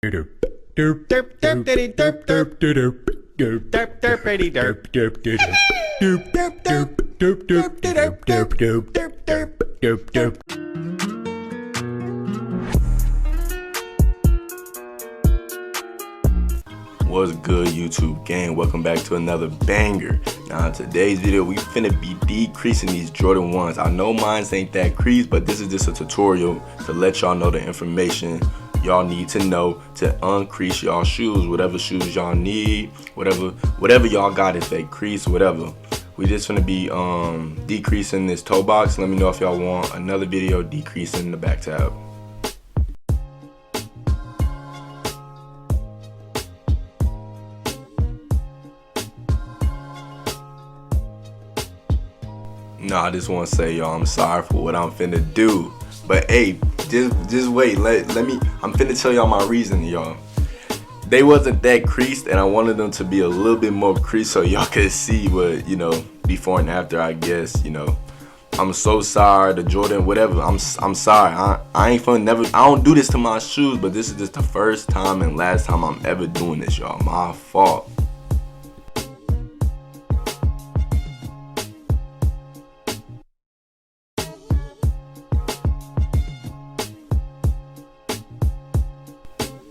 What's good, YouTube gang? Welcome back to another banger. Now in today's video we finna be decreasing these Jordan 1s. I know mine ain't that crease, but this is just a tutorial to let y'all know the information y'all need to know to uncrease y'all shoes, whatever shoes y'all need, whatever y'all got, if they crease, whatever. We just finna be decreasing this toe box. Let me know if y'all want another video decreasing the back tab. Nah, I just want to say, y'all, I'm sorry for what I'm finna do. But hey, just wait. Let me. I'm finna tell y'all my reason, y'all. They wasn't that creased, and I wanted them to be a little bit more creased so y'all could see what, you know, before and after. I guess, you know. I'm so sorry. The Jordan, whatever. I'm sorry. I ain't finna never. I don't do this to my shoes, but this is just the first time and last time I'm ever doing this, y'all. My fault.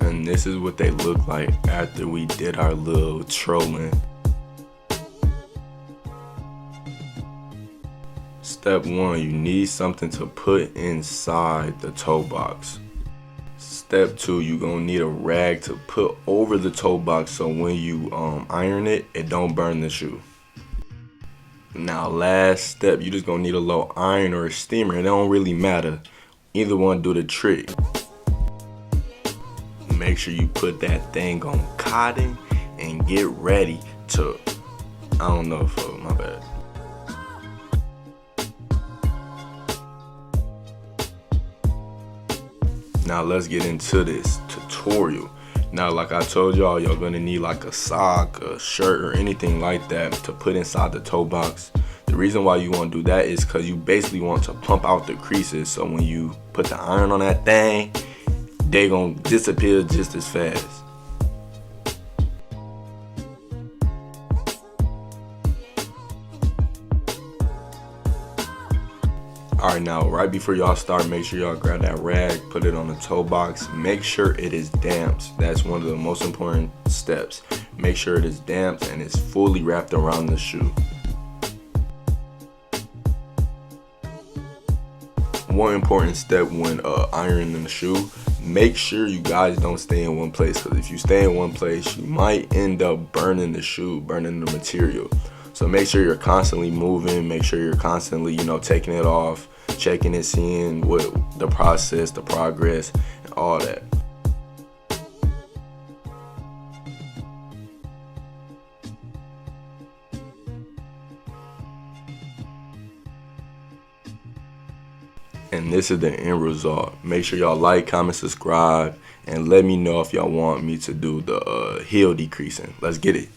And this is what they look like after we did our little trolling. Step 1, you need something to put inside the toe box. Step 2, you're gonna need a rag to put over the toe box so when you iron it, it don't burn the shoe. Now last step, you just gonna need a little iron or a steamer. It don't really matter. Either one do the trick. Make sure you put that thing on cotton and get ready to, I don't know if, my bad. Now let's get into this tutorial. Now, like I told y'all, you're gonna need like a sock, a shirt, or anything like that to put inside the toe box. The reason why you want to do that is because you basically want to pump out the creases, so when you put the iron on that thing, they gonna disappear just as fast. Alright, now right before y'all start, make sure y'all grab that rag, put it on the toe box. Make sure it is damp. That's one of the most important steps. Make sure it is damp and it's fully wrapped around the shoe. One important step when ironing the shoe, make sure you guys don't stay in one place, because if you stay in one place you might end up burning the shoe, burning the material. So make sure you're constantly moving, make sure you're constantly, you know, taking it off, checking it, seeing what the process, the progress, and all that. And this is the end result. Make sure y'all like, comment, subscribe, and let me know if y'all want me to do the heel decreasing. Let's get it.